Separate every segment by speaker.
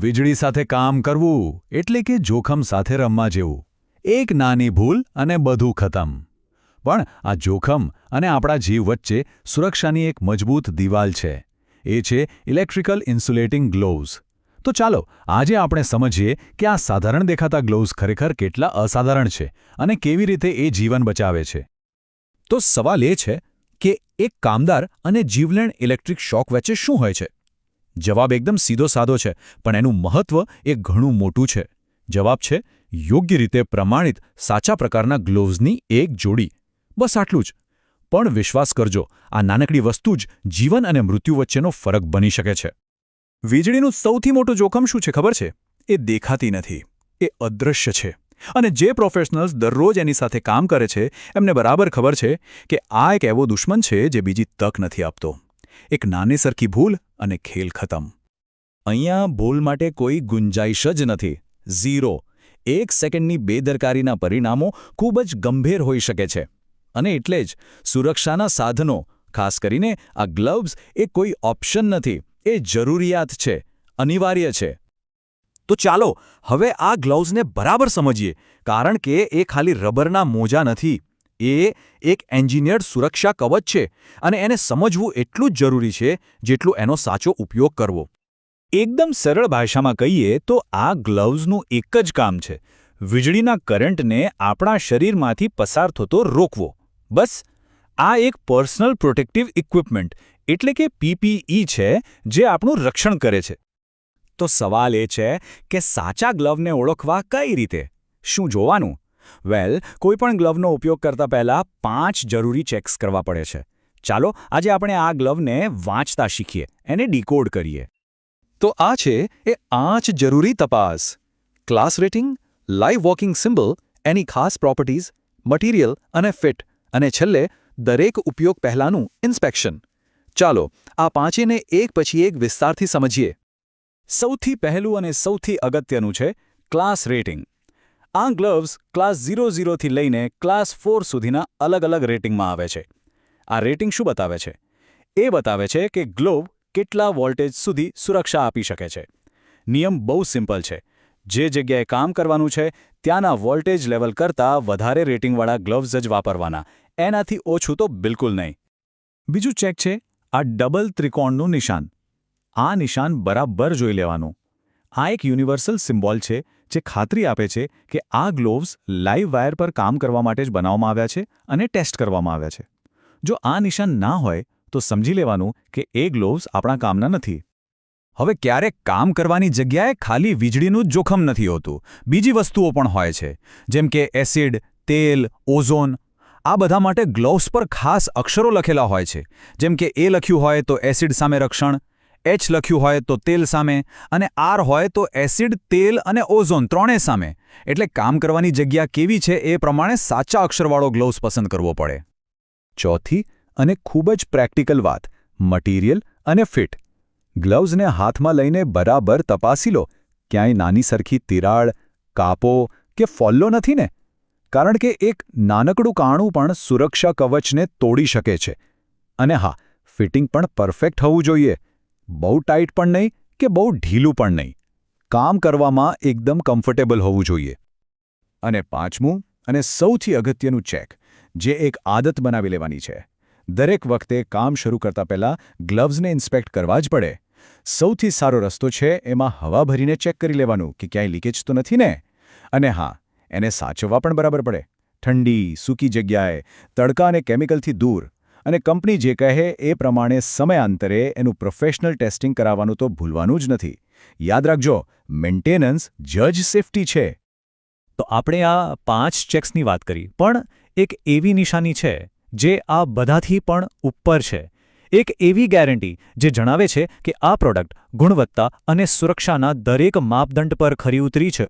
Speaker 1: વીજળી સાથે કામ કરવું એટલે કે જોખમ સાથે રમવા જેવું. એક નાની ભૂલ અને બધું ખતમ. પણ આ જોખમ અને આપણા જીવ વચ્ચે સુરક્ષાની એક મજબૂત દિવાલ છે. એ છે ઇલેક્ટ્રિકલ ઇન્સ્યુલેટિંગ ગ્લોવ્સ. તો ચાલો આજે આપણે સમજીએ કે આ સાધારણ દેખાતા ગ્લોવ્સ ખરેખર કેટલા અસાધારણ છે અને કેવી રીતે એ જીવન બચાવે છે.
Speaker 2: તો સવાલ એ છે કે એક કામદાર અને જીવલેણ ઇલેક્ટ્રિક શોક વચ્ચે શું હોય છે? જવાબ એકદમ સીધો સાદો છે, પણ એનું મહત્વ એ ઘણું મોટું છે. જવાબ છે યોગ્ય રીતે પ્રમાણિત સાચા પ્રકારના ગ્લોવ્સની એક જોડી. બસ આટલું જ. પણ વિશ્વાસ કરજો, આ નાનકડી વસ્તુ જ જીવન અને મૃત્યુ વચ્ચેનો ફરક બની શકે છે. વીજળીનું સૌથી મોટું જોખમ શું છે ખબર છે? એ દેખાતી નથી, એ અદૃશ્ય છે. અને જે પ્રોફેશનલ્સ દરરોજ એની સાથે કામ કરે છે એમને બરાબર ખબર છે કે આ એક એવો દુશ્મન છે જે બીજી તક નથી આપતો. એક નાની સરખી ભૂલ અને ખેલ ખતમ. અહીંયા ભૂલ માટે કોઈ ગુંજાઈશ જ નથી. ઝીરો. 1 સેકન્ડની બેદરકારીના પરિણામો ખૂબ જ ગંભીર હોઈ શકે છે. અને એટલે જ સુરક્ષાના સાધનો, ખાસ કરીને આ ગ્લવ્સ, એ કોઈ ઓપ્શન નથી, એ જરૂરિયાત છે, અનિવાર્ય છે. તો ચાલો હવે આ ગ્લવ્સને બરાબર સમજીએ, કારણ કે એ ખાલી રબરના મોજા નથી. એ એક એન્જિનિયર્ડ સુરક્ષા કવચ છે અને એને સમજવું એટલું જ જરૂરી છે જેટલું એનો સાચો ઉપયોગ કરવો. એકદમ સરળ ભાષામાં કહીએ તો આ ગ્લવ્સનું એક જ કામ છે: વીજળીના કરંટને આપણા શરીરમાંથી પસાર થતો રોકવો. બસ. આ એક પર્સનલ પ્રોટેક્ટિવ ઇક્વિપમેન્ટ એટલે કે પીપીઈ છે જે આપણું રક્ષણ કરે છે. તો સવાલ એ છે કે સાચા ગ્લવને ઓળખવા કઈ રીતે? શું જોવાનું? વેલ, કોઈપણ ગ્લવનો ઉપયોગ કરતા પહેલા 5 જરૂરી ચેક્સ કરવા પડે છે. ચાલો આજે આપણે આ ગ્લવને વાંચતા શીખીએ, એને ડીકોડ કરીએ. તો આ છે એ 5 જરૂરી તપાસ: class rating, live walking symbol, એની ખાસ પ્રોપર્ટીઝ, મટીરિયલ અને ફિટ, અને છેલ્લે દરેક ઉપયોગ પહેલાંનું ઇન્સ્પેક્શન. ચાલો આ પાંચેને એક પછી એક વિસ્તારથી સમજીએ. સૌથી પહેલું અને સૌથી અગત્યનું છે ક્લાસ રેટિંગ. આ ગ્લવ્સ ક્લાસ 00 થી લઈને ક્લાસ 4 સુધીના અલગ-અલગ રેટિંગમાં આવે છે. આ રેટિંગ શું બતાવે છે? એ બતાવે છે કે ગ્લોવ કેટલા વોલ્ટેજ સુધી સુરક્ષા આપી શકે છે. નિયમ બહુ સિમ્પલ છે. જે જગ્યાએ કામ કરવાનું છે ત્યાંના વોલ્ટેજ લેવલ કરતાં વધારે રેટિંગવાળા ગ્લવ્સ જ વાપરવાના, એનાથી ઓછું તો બિલકુલ નહીં. બીજું ચેક છે આ ડબલ ત્રિકોણનું નિશાન. આ નિશાન બરાબર જોઈ લેવાનું. આ એક યુનિવર્સલ સિમ્બોલ છે જે ખાતરી આપે છે કે આ ગ્લોવ્સ લાઇવ વાયર પર કામ કરવા માટે જ બનાવવામાં આવ્યા છે અને ટેસ્ટ કરવામાં આવ્યા છે. જો આ નિશાન ના હોય તો સમજી લેવાનું કે એ ગ્લોવ્સ આપણા કામના નથી. હવે ક્યારેક કામ કરવાની જગ્યાએ ખાલી વીજળીનું જ જોખમ નથી હોતું, બીજી વસ્તુઓ પણ હોય છે, જેમ કે એસિડ, તેલ, ઓઝોન. આ બધા માટે ગ્લોવ્સ પર ખાસ અક્ષરો લખેલા હોય છે, જેમ કે એ લખ્યું હોય તો એસિડ સામે રક્ષણ, એચ લખ્યું હોય તો તેલ સામે, અને આર હોય તો એસિડ, તેલ અને ઓઝોન ત્રણેય સામે. એટલે કામ કરવાની જગ્યા કેવી છે એ પ્રમાણે સાચા અક્ષરવાળો ગ્લોવ્સ પસંદ કરવો પડે. ચોથી અને ખૂબ જ પ્રેક્ટિકલ વાત: મટીરિયલ અને ફિટ. ગ્લવ્સને હાથમાં લઈને બરાબર તપાસી લો, ક્યાંય નાની સરખી તિરાડ, કાપો કે ફોલ્લો નથી ને? કારણ કે એક નાનકડું કાણું પણ સુરક્ષા કવચને તોડી શકે છે. અને હા, ફિટિંગ પણ પરફેક્ટ હોવું જોઈએ. બહુ ટાઈટ પણ નહીં કે બહુ ઢીલું પણ નહીં. કામ કરવામાં એકદમ કમ્ફર્ટેબલ હોવું જોઈએ. અને પાંચમું અને સૌથી અગત્યનું ચેક, જે એક આદત બનાવી લેવાની છે: દરેક વખતે કામ શરૂ કરતા પહેલા ગ્લવ્સને ઇન્સ્પેક્ટ કરવા જ પડે. સૌથી સારો રસ્તો છે એમાં હવા ભરીને ચેક કરી લેવાનું કે ક્યાંય લીકેજ તો નથી ને. અને હા, એને સાચવવા પણ બરાબર પડે. ઠંડી, સૂકી જગ્યાએ, તડકા અને કેમિકલથી દૂર. અને કંપની જે કહે એ પ્રમાણે સમયાંતરે એનું પ્રોફેશનલ ટેસ્ટિંગ કરાવવાનું તો ભૂલવાનું જ નથી. યાદ રાખજો, મેન્ટેનન્સ જજ સેફટી છે. તો આપણે આ 5 ચેક્સની વાત કરી, પણ એક એવી નિશાની છે જે આ બધાથી પણ ઉપર છે. એક એવી ગેરંટી જે જણાવે છે કે આ પ્રોડક્ટ ગુણવત્તા અને સુરક્ષાના દરેક માપદંડ પર ખરી ઉતરી છે.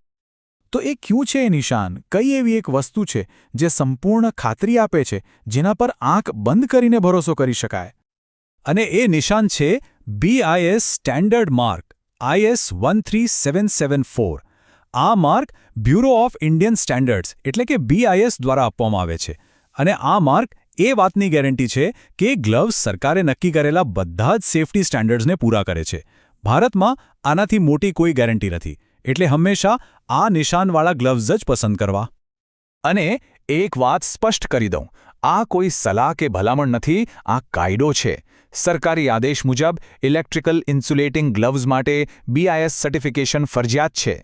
Speaker 2: તો એ ક્યું છે એ નિશાન? કઈ એવી એક વસ્તુ છે જે સંપૂર્ણ ખાતરી આપે છે, જેના પર આંખ બંધ કરીને ભરોસો કરી શકાય? અને એ નિશાન છે BIS સ્ટેન્ડર્ડ માર્ક, IS 13774. આ માર્ક બ્યુરો ઓફ ઇન્ડિયન સ્ટેન્ડર્ડ્સ એટલે કે BIS દ્વારા આપવામાં આવે છે. અને આ માર્ક એ વાતની ગેરંટી છે કે ગ્લવ્સ સરકારે નક્કી કરેલા બધા જ સેફટી સ્ટેન્ડર્ડ્સને પૂરા કરે છે. ભારતમાં આનાથી મોટી કોઈ ગેરંટી નથી, એટલે હંમેશા આ નિશાનવાળા ગ્લવ્સ જ પસંદ કરવા.
Speaker 3: અને એક વાત સ્પષ્ટ કરી દઉં, આ કોઈ સલાહ કે ભલામણ નથી, આ કાયદો છે. સરકારી આદેશ મુજબ ઇલેક્ટ્રિકલ ઇન્સ્યુલેટિંગ ગ્લવ્સ માટે BIS સર્ટિફિકેશન ફરજિયાત છે.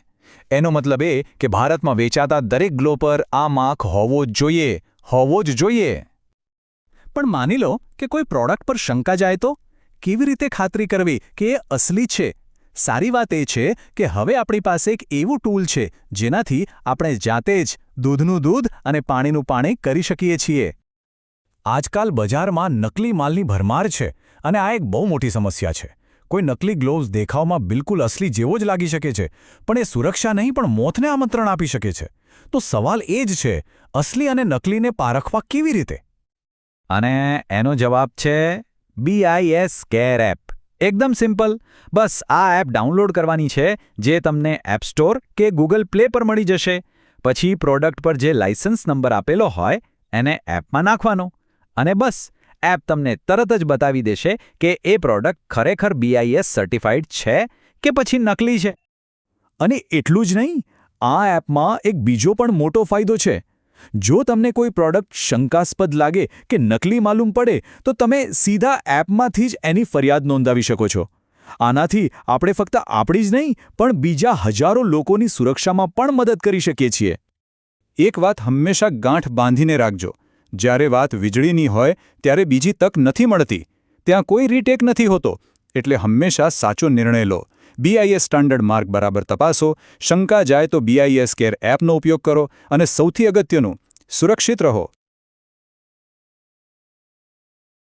Speaker 3: એનો મતલબ એ કે ભારતમાં વેચાતા દરેક ગ્લો પર આ માર્ક હોવો જ જોઈએ, હોવો જ જોઈએ.
Speaker 2: પણ માની લો કે કોઈ પ્રોડક્ટ પર શંકા જાય તો કેવી રીતે ખાતરી કરવી કે એ અસલી છે? સારી વાત એ છે કે હવે આપણી પાસે એક એવું ટૂલ છે જેનાથી આપણે જાતે જ દૂધનું દૂધ અને પાણીનું પાણી કરી શકીએ છીએ. આજકાલ બજારમાં નકલી માલની ભરમાર છે અને આ એક બહુ મોટી સમસ્યા છે. કોઈ નકલી ગ્લોવ્સ દેખાવમાં બિલકુલ અસલી જેવો જ લાગી શકે છે, પણ એ સુરક્ષા નહીં પણ મોતને આમંત્રણ આપી શકે છે. તો સવાલ એ જ છે, અસલી અને નકલીને પારખવા કેવી રીતે?
Speaker 3: અને એનો જવાબ છે BIS કેર એપ. એકદમ સિમ્પલ. બસ આ એપ ડાઉનલોડ કરવાની છે, જે તમને એપ સ્ટોર કે ગૂગલ પ્લે પર મળી જશે. પછી પ્રોડક્ટ પર જે લાયસન્સ નંબર આપેલો હોય એને એપમાં નાખવાનો અને બસ એપ તમને તરત જ બતાવી દેશે કે એ પ્રોડક્ટ ખરેખર BIS સર્ટિફાઇડ છે કે પછી નકલી છે.
Speaker 2: અને એટલું જ નહીં, આ એપમાં એક બીજો પણ મોટો ફાયદો છે. જો તમને કોઈ પ્રોડક્ટ શંકાસ્પદ લાગે કે નકલી માલુમ પડે તો તમે સીધા એપમાંથી જ એની ફરિયાદ નોંધાવી શકો છો. આનાથી આપણે ફક્ત આપણી જ નહીં પણ બીજા હજારો લોકોની સુરક્ષામાં પણ મદદ કરી શકીએ છીએ. એક વાત હંમેશા ગાંઠ બાંધીને રાખજો, જ્યારે વાત વીજળીની હોય ત્યારે બીજી તક નથી મળતી. ત્યાં કોઈ રીટેક નથી હોતો, એટલે હંમેશા સાચો નિર્ણય લો. BIS સ્ટાન્ડર્ડ માર્ક બરાબર તપાસો, શંકા જાય તો BIS કેર એપનો ઉપયોગ કરો અને સૌથી અગત્યનું, સુરક્ષિત રહો,